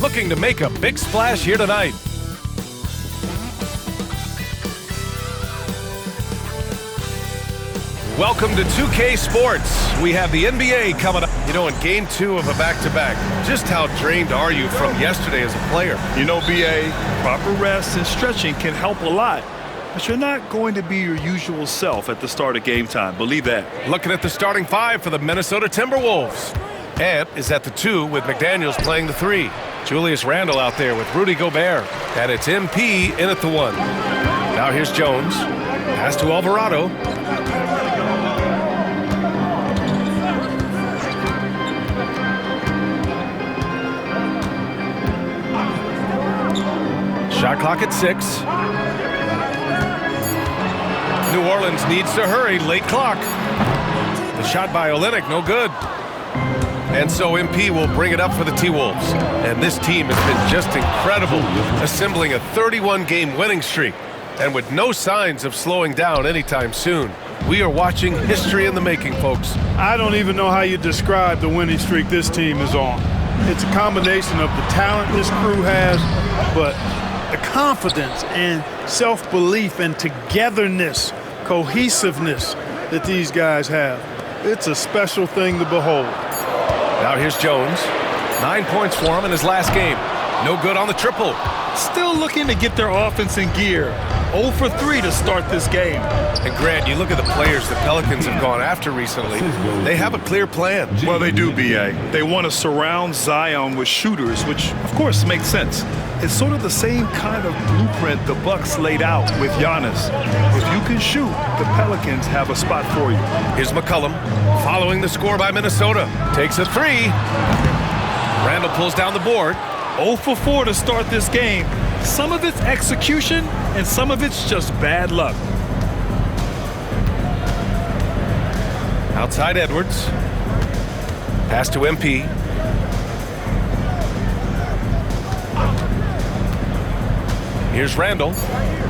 looking to make a big splash here tonight. Welcome to 2K Sports. We have the NBA coming up. You know, in game 2 of a back-to-back, just how drained are you from yesterday as a player? You know, BA, proper rest and stretching can help a lot. But you're not going to be your usual self at the start of game time. Believe that. Looking at the starting 5 for the Minnesota Timberwolves. Ant is at the 2 with McDaniels playing the 3. Julius Randle out there with Rudy Gobert. And it's MP in at the 1. Now here's Jones. Pass to Alvarado. Shot clock at 6. New Orleans needs to hurry. Late clock. The shot by Olynyk, no good. And so MP will bring it up for the T-Wolves. And this team has been just incredible, assembling a 31-game winning streak. And with no signs of slowing down anytime soon. We are watching history in the making, folks. I don't even know how you describe the winning streak this team is on. It's a combination of the talent this crew has, but the confidence and self-belief and togetherness, cohesiveness that these guys have. It's a special thing to behold. Now here's Jones. 9 points for him in his last game. No good on the triple. Still looking to get their offense in gear. 0 for 3 to start this game. And Grant, you look at the players the Pelicans have gone after recently. They have a clear plan. Well, they do, B.A. They want to surround Zion with shooters, which, of course, makes sense. It's sort of the same kind of blueprint the Bucks laid out with Giannis. If you can shoot, the Pelicans have a spot for you. Here's McCollum following the score by Minnesota. Takes a 3. Randall pulls down the board. 0 for 4 to start this game. Some of it's execution, and some of it's just bad luck. Outside Edwards. Pass to MP. Here's Randall.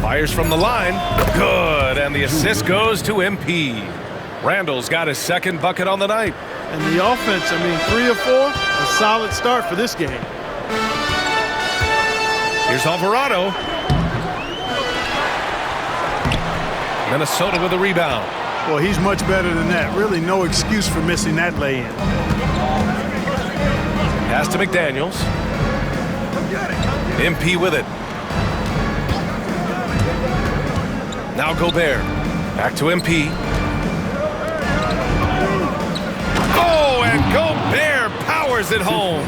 Fires from the line. Good. And the assist goes to MP. Randall's got his second bucket on the night. And the offense, 3 of 4, a solid start for this game. Here's Alvarado. Minnesota with a rebound. Well, he's much better than that. Really no excuse for missing that lay-in. Pass to McDaniels. MP with it. Now Gobert. Back to MP. Oh, and Gobert powers it home.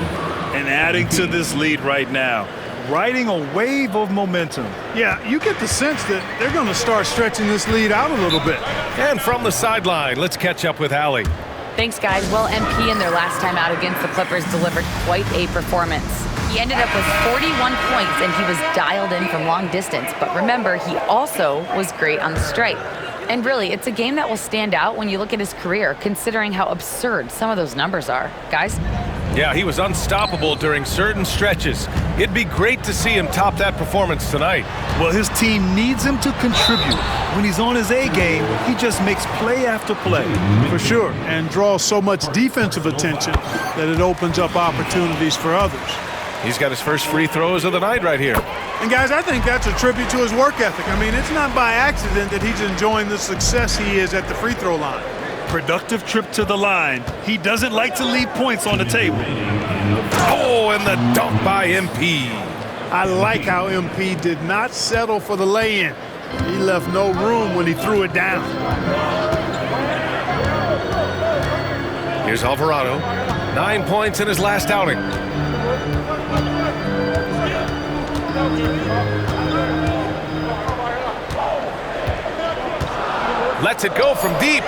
And adding to this lead right now. Riding a wave of momentum. Yeah, you get the sense that they're going to start stretching this lead out a little bit. And from the sideline, let's catch up with Allie. Thanks, guys. Well, MP in their last time out against the Clippers delivered quite a performance. He ended up with 41 points, and he was dialed in from long distance. But remember, he also was great on the stripe. And really, it's a game that will stand out when you look at his career, considering how absurd some of those numbers are. Guys? Yeah, he was unstoppable during certain stretches. It'd be great to see him top that performance tonight. Well, his team needs him to contribute. When he's on his A game, he just makes play after play. For sure, and draws so much defensive attention that it opens up opportunities for others. He's got his first free throws of the night right here. And guys, I think that's a tribute to his work ethic. It's not by accident that he's enjoying the success he is at the free throw line. Productive trip to the line. He doesn't like to leave points on the table. Oh, and the dunk by MP. I like how MP did not settle for the lay-in. He left no room when he threw it down. Here's Alvarado. 9 points in his last outing. Lets it go from deep.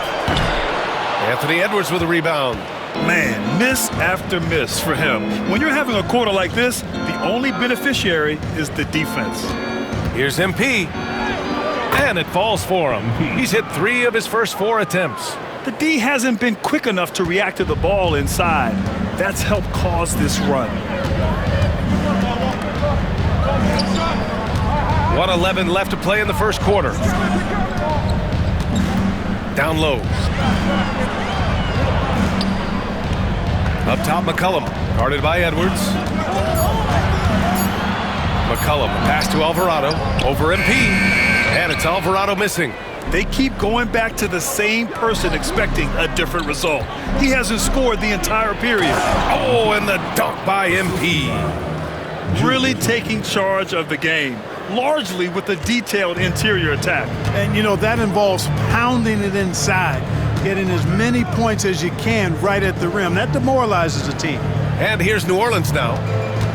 Anthony Edwards with a rebound. Man, miss after miss for him. When you're having a quarter like this, the only beneficiary is the defense. Here's MP. And it falls for him. He's hit 3 of his first 4 attempts. The D hasn't been quick enough to react to the ball inside. That's helped cause this run. 1:11 left to play in the first quarter. Down low. Up top, McCollum, guarded by Edwards. Pass to Alvarado, over MP, and it's Alvarado missing. They keep going back to the same person expecting a different result. He hasn't scored the entire period. Oh, and the dunk by MP. Really taking charge of the game, largely with a detailed interior attack. And, you know, that involves pounding it inside, getting as many points as you can right at the rim. That demoralizes a team. And here's New Orleans now,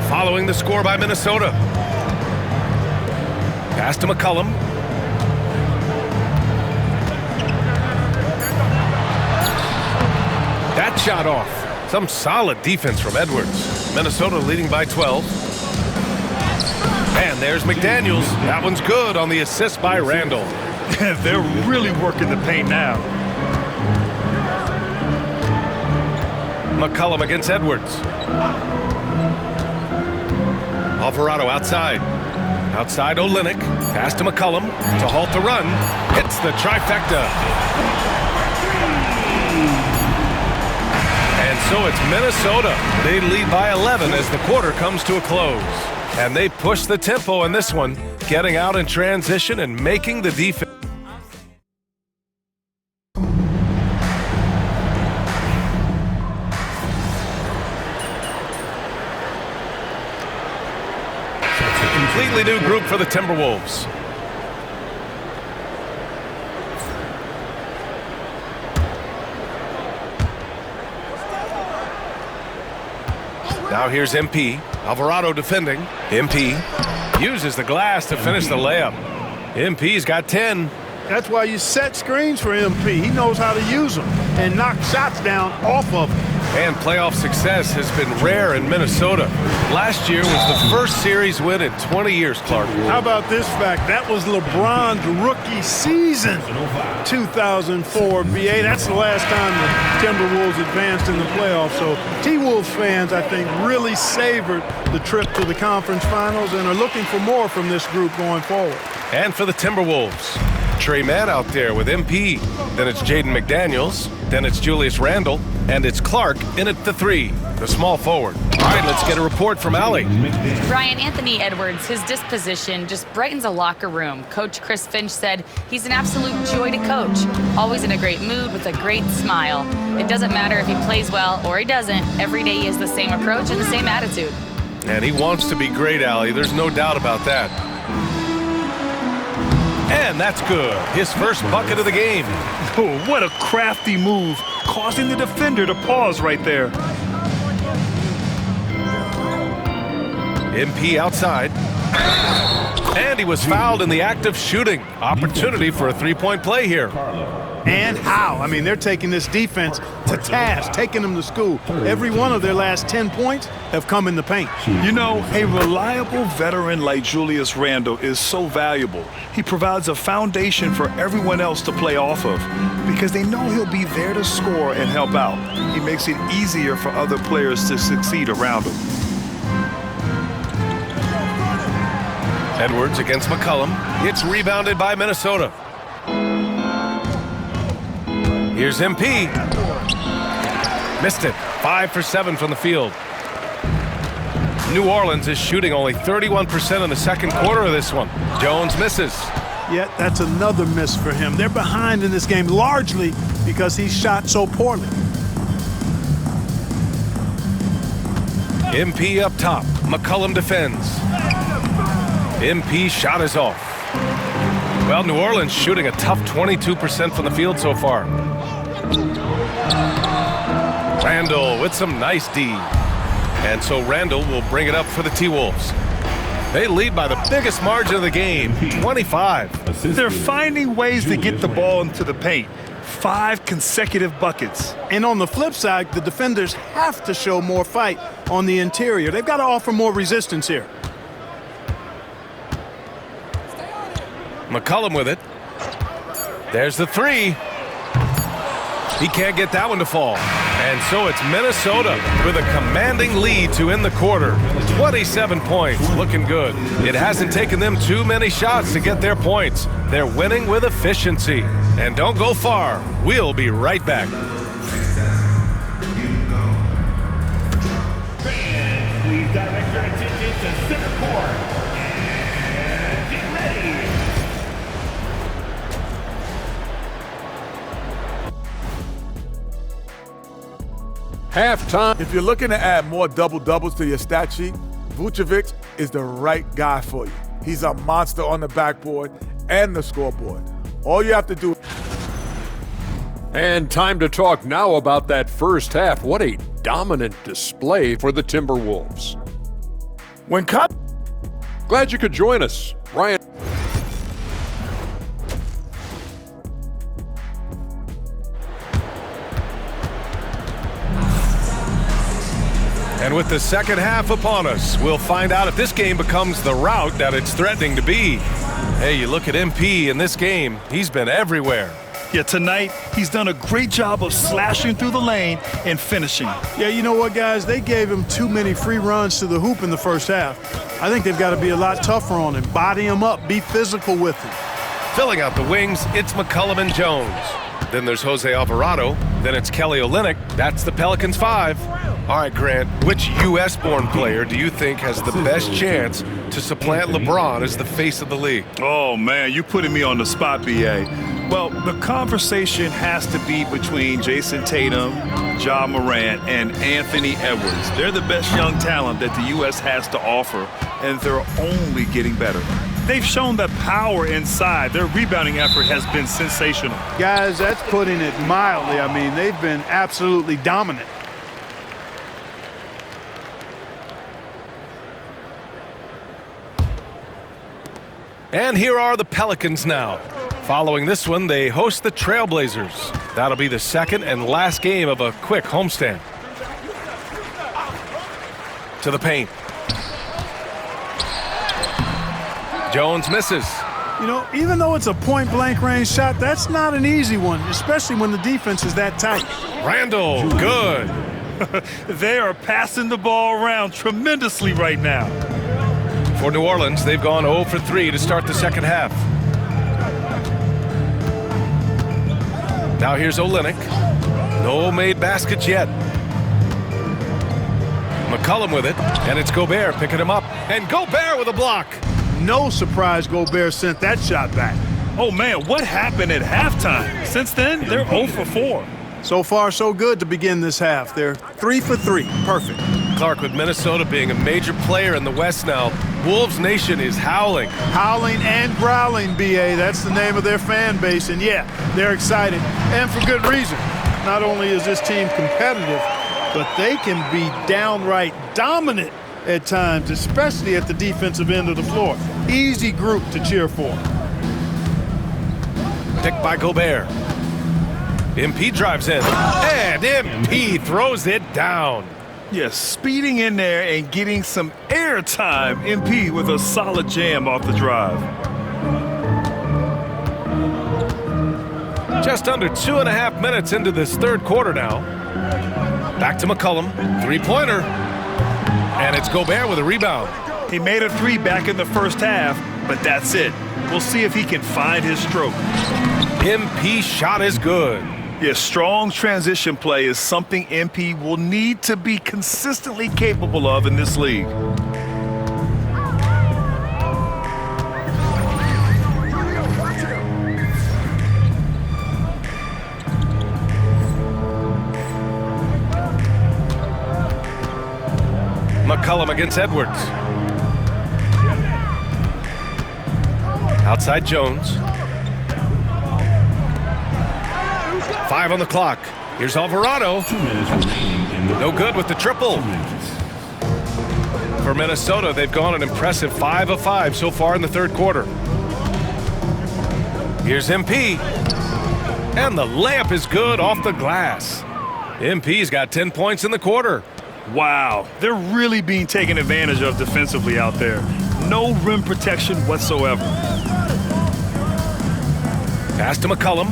following the score by Minnesota. Pass to McCollum. That shot off. Some solid defense from Edwards. Minnesota leading by 12. And there's McDaniels. That one's good on the assist by Randall. They're really working the paint now. McCollum against Edwards. Alvarado outside. Outside Olynyk. Pass to McCollum to halt the run. Hits the trifecta. And so it's Minnesota. They lead by 11 as the quarter comes to a close. And they push the tempo in this one, getting out in transition and making the defense. Completely new group for the Timberwolves. Now here's MP. Alvarado defending. MP uses the glass to finish the layup. MP's got 10. That's why you set screens for MP. He knows how to use them and knock shots down off of them. And playoff success has been rare in Minnesota. Last year was the first series win in 20 years, Clark. How about this fact? That was LeBron's rookie season, 2004 BA. That's the last time the Timberwolves advanced in the playoffs. So T-Wolves fans, I think, really savored the trip to the conference finals and are looking for more from this group going forward. And for the Timberwolves, Trey Mann out there with MP. Then it's Jaden McDaniels. Then it's Julius Randle. And it's Clark in at the 3, the small forward. All right, let's get a report from Allie. Brian, Anthony Edwards, his disposition just brightens a locker room. Coach Chris Finch said he's an absolute joy to coach. Always in a great mood with a great smile. It doesn't matter if he plays well or he doesn't. Every day he has the same approach and the same attitude. And he wants to be great, Allie. There's no doubt about that. And that's good. His first bucket of the game. Oh, what a crafty move, causing the defender to pause right there. MP outside. And he was fouled in the act of shooting. Opportunity for a three-point play here. And how? I mean, they're taking this defense to task, taking them to school. Every one of their last 10 points have come in the paint. You know, a reliable veteran like Julius Randle is so valuable. He provides a foundation for everyone else to play off of because they know he'll be there to score and help out. He makes it easier for other players to succeed around him. Edwards against McCollum. It's rebounded by Minnesota. Here's MP. Missed it. 5 for 7 from the field. New Orleans is shooting only 31% in the second quarter of this one. Jones misses. Yet that's another miss for him. They're behind in this game largely because he shot so poorly. MP up top. McCollum defends. MP shot is off. Well, New Orleans shooting a tough 22% from the field so far. Randall with some nice D. And so Randall will bring it up for the T-Wolves. They lead by the biggest margin of the game, 25. They're finding ways to get the ball into the paint. 5 consecutive buckets. And on the flip side, the defenders have to show more fight on the interior. They've got to offer more resistance here. McCollum with it. There's the 3. He can't get that one to fall. And so it's Minnesota with a commanding lead to end the quarter. 27 points, looking good. It hasn't taken them too many shots to get their points. They're winning with efficiency. And don't go far. We'll be right back. Please direct your attention to center court. Halftime. If you're looking to add more double-doubles to your stat sheet, Vucevic is the right guy for you. He's a monster on the backboard and the scoreboard. All you have to do. And time to talk now about that first half. What a dominant display for the Timberwolves. When cut. Glad you could join us, Ryan. And with the second half upon us, we'll find out if this game becomes the rout that it's threatening to be. Hey, you look at MP in this game, he's been everywhere. Yeah, tonight, he's done a great job of slashing through the lane and finishing. Yeah, you know what, guys? They gave him too many free runs to the hoop in the first half. I think they've got to be a lot tougher on him. Body him up. Be physical with him. Filling out the wings, it's McCollum and Jones. Then there's Jose Alvarado. Then it's Kelly Olynyk. That's the Pelicans 5. All right, Grant, which U.S.-born player do you think has the best chance to supplant LeBron as the face of the league? Oh, man, you putting me on the spot, B.A. Well, the conversation has to be between Jason Tatum, Ja Morant, and Anthony Edwards. They're the best young talent that the U.S. has to offer, and they're only getting better. They've shown that power inside. Their rebounding effort has been sensational. Guys, that's putting it mildly. I mean, they've been absolutely dominant. And here are the Pelicans now. Following this one, they host the Trailblazers. That'll be the second and last game of a quick homestand. To the paint. Jones misses. You know, even though it's a point-blank range shot, that's not an easy one, especially when the defense is that tight. Randall, good. They are passing the ball around tremendously right now. For New Orleans, they've gone 0 for 3 to start the second half. Now here's Olynyk. No made baskets yet. McCollum with it, and it's Gobert picking him up. And Gobert with a block. No surprise Gobert sent that shot back. Oh, man, what happened at halftime? Since then, they're 0 for 4. So far, so good to begin this half. They're 3 for 3. Perfect. Clark, with Minnesota being a major player in the West now, Wolves Nation is howling. Howling and growling, B.A. That's the name of their fan base. And, yeah, they're excited. And for good reason. Not only is this team competitive, but they can be downright dominant at times, especially at the defensive end of the floor. Easy group to cheer for. Picked by Gobert. MP drives in, and MP throws it down. Yes, speeding in there and getting some air time. MP with a solid jam off the drive. Just under 2.5 minutes into this third quarter now. Back to McCollum, three-pointer. And it's Gobert with a rebound. He made a 3 back in the first half, but that's it. We'll see if he can find his stroke. MP shot is good. Yes, strong transition play is something MP will need to be consistently capable of in this league. McCollum against Edwards. Outside Jones. 5 on the clock. Here's Alvarado. No good with the triple. For Minnesota, they've gone an impressive 5 of 5 so far in the third quarter. Here's MP. And the layup is good off the glass. MP's got 10 points in the quarter. Wow, they're really being taken advantage of defensively out there. No rim protection whatsoever. Pass to McCollum.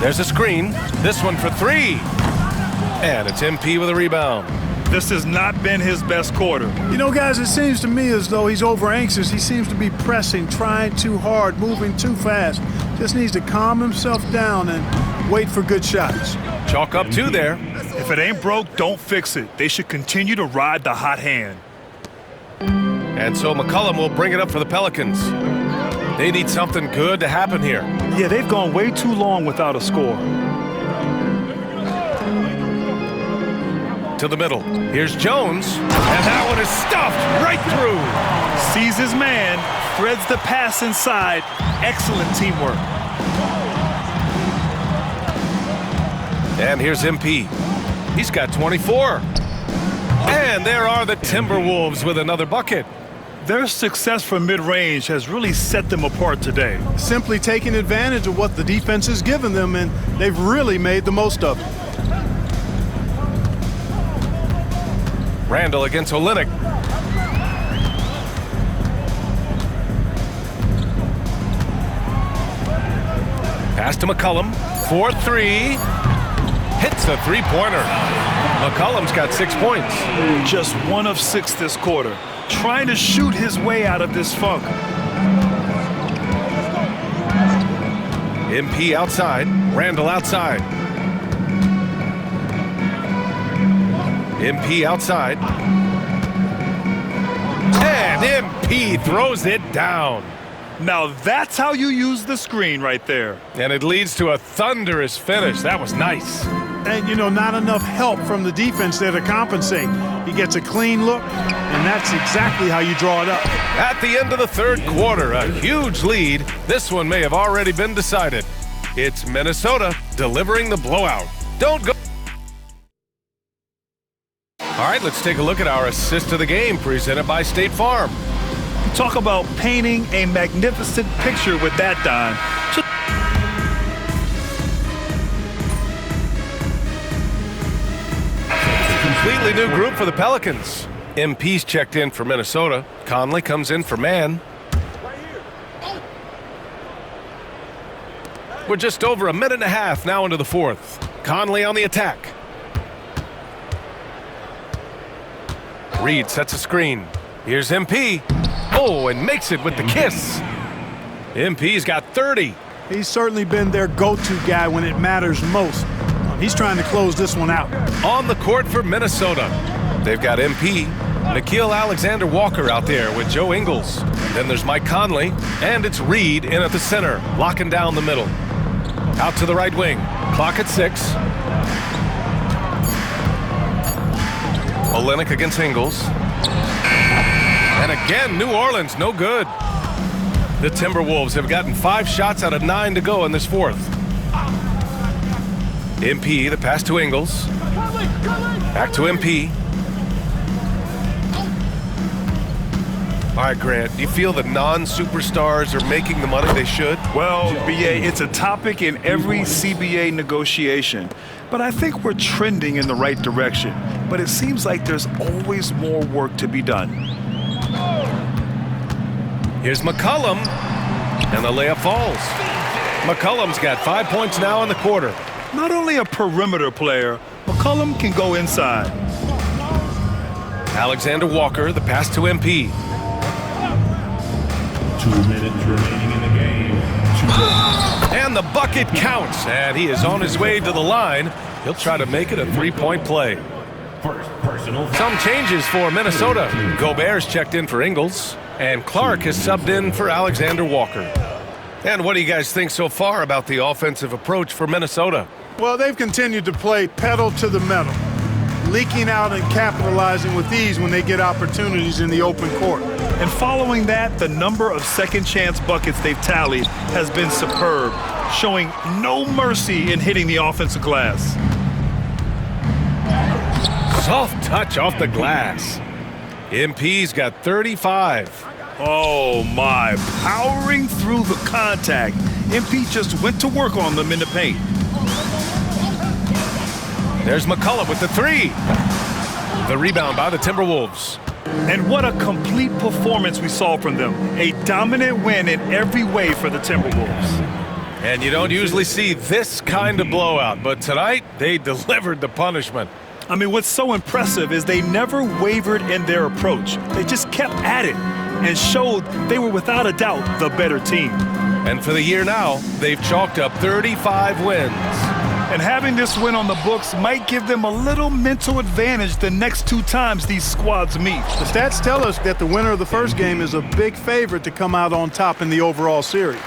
There's a screen. This one for 3. And it's MP with a rebound. This has not been his best quarter. You know, guys, it seems to me as though he's over anxious. He seems to be pressing, trying too hard, moving too fast. Just needs to calm himself down and wait for good shots. Chalk up 2 there. If it ain't broke, don't fix it. They should continue to ride the hot hand. And so McCollum will bring it up for the Pelicans. They need something good to happen here. Yeah, they've gone way too long without a score. to the middle. Here's Jones, and that one is stuffed right through. Sees his man, threads the pass inside. Excellent teamwork. And here's MP. He's got 24. And there are the Timberwolves with another bucket. Their success from mid-range has really set them apart today. Simply taking advantage of what the defense has given them, and they've really made the most of it. Randall against Olynyk. Pass to McCollum. 4-3. Hits a three-pointer. McCollum's got 6 points. Just 1 of 6 this quarter. Trying to shoot his way out of this funk. MP outside. Randall outside. MP outside. And MP throws it down. Now that's how you use the screen right there. And it leads to a thunderous finish. That was nice. And, not enough help from the defense there to compensate. He gets a clean look, and that's exactly how you draw it up. At the end of the third quarter, a huge lead. This one may have already been decided. It's Minnesota delivering the blowout. Don't go. All right, let's take a look at our assist of the game presented by State Farm. Talk about painting a magnificent picture with that, Don. Completely new group for the Pelicans. MP's checked in for Minnesota. Conley comes in for man. We're just over a minute and a half now into the fourth. Conley on the attack. Reed sets a screen. Here's MP. Oh, and makes it with the kiss. MP's got 30. He's certainly been their go-to guy when it matters most. He's trying to close this one out. On the court for Minnesota, they've got MP, Nickeil Alexander-Walker out there with Joe Ingles. Then there's Mike Conley, and it's Reed in at the center, locking down the middle. Out to the right wing, clock at 6. Olynyk against Ingles. And again, New Orleans, no good. The Timberwolves have gotten 5 shots out of 9 to go in this fourth. MP, the pass to Ingles. Back to MP. All right, Grant, do you feel the non-superstars are making the money they should? Well, BA, it's a topic in every CBA negotiation. But I think we're trending in the right direction. But it seems like there's always more work to be done. Here's McCollum, and the layup falls. McCollum's got 5 points now in the quarter. Not only a perimeter player, McCollum can go inside. Alexander Walker, the pass to MP. 2 minutes remaining in the game. And the bucket counts, and he is on his way to the line. He'll try to make it a 3-point play. First personal. Some changes for Minnesota. Gobert's checked in for Ingles, and Clark has subbed in for Alexander Walker. And what do you guys think so far about the offensive approach for Minnesota? Well, they've continued to play pedal to the metal, leaking out and capitalizing with ease when they get opportunities in the open court. And following that, the number of second-chance buckets they've tallied has been superb, showing no mercy in hitting the offensive glass. Soft touch off the glass. MP's got 35. Oh, my. Powering through the contact. MP just went to work on them in the paint. There's McCollum with the 3. The rebound by the Timberwolves. And what a complete performance we saw from them. A dominant win in every way for the Timberwolves. And you don't usually see this kind of blowout, but tonight they delivered the punishment. I mean, what's so impressive is they never wavered in their approach. They just kept at it and showed they were without a doubt the better team. And for the year now, they've chalked up 35 wins. And having this win on the books might give them a little mental advantage the next 2 times these squads meet. The stats tell us that the winner of the first game is a big favorite to come out on top in the overall series.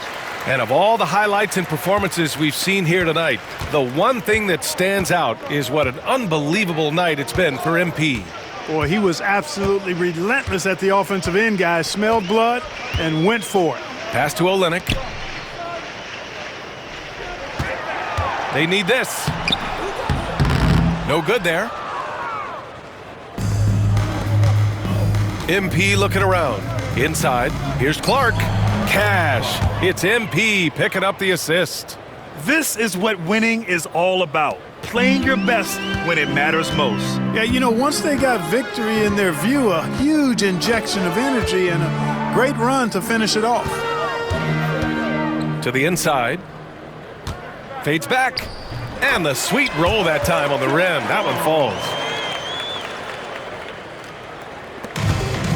And of all the highlights and performances we've seen here tonight, the one thing that stands out is what an unbelievable night it's been for MP. Boy, he was absolutely relentless at the offensive end, guys. Smelled blood and went for it. Pass to Olynyk. They need this. No good there. MP looking around. Inside, here's Clark. Cash. It's MP picking up the assist. This is what winning is all about. Playing your best when it matters most. Yeah, you know, once they got victory in their view, a huge injection of energy and a great run to finish it off. To the inside. Fades back. And the sweet roll that time on the rim. That one falls.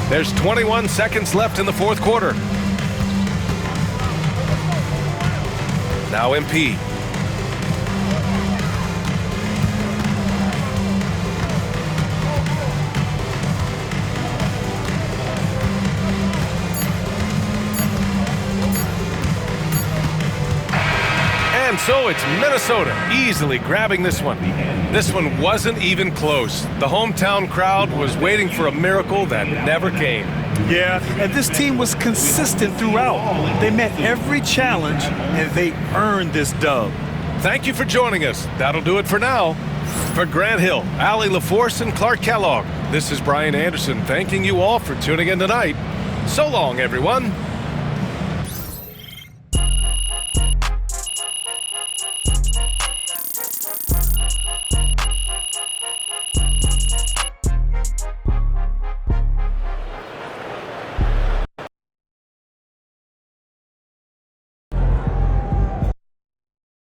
There's 21 seconds left in the fourth quarter. Now MP. And so it's Minnesota easily grabbing this one. This one wasn't even close. The hometown crowd was waiting for a miracle that never came. Yeah, and this team was consistent throughout. They met every challenge, and they earned this dub. Thank you for joining us. That'll do it for now. For Grant Hill, Allie LaForce, and Clark Kellogg, this is Brian Anderson thanking you all for tuning in tonight. So long, everyone.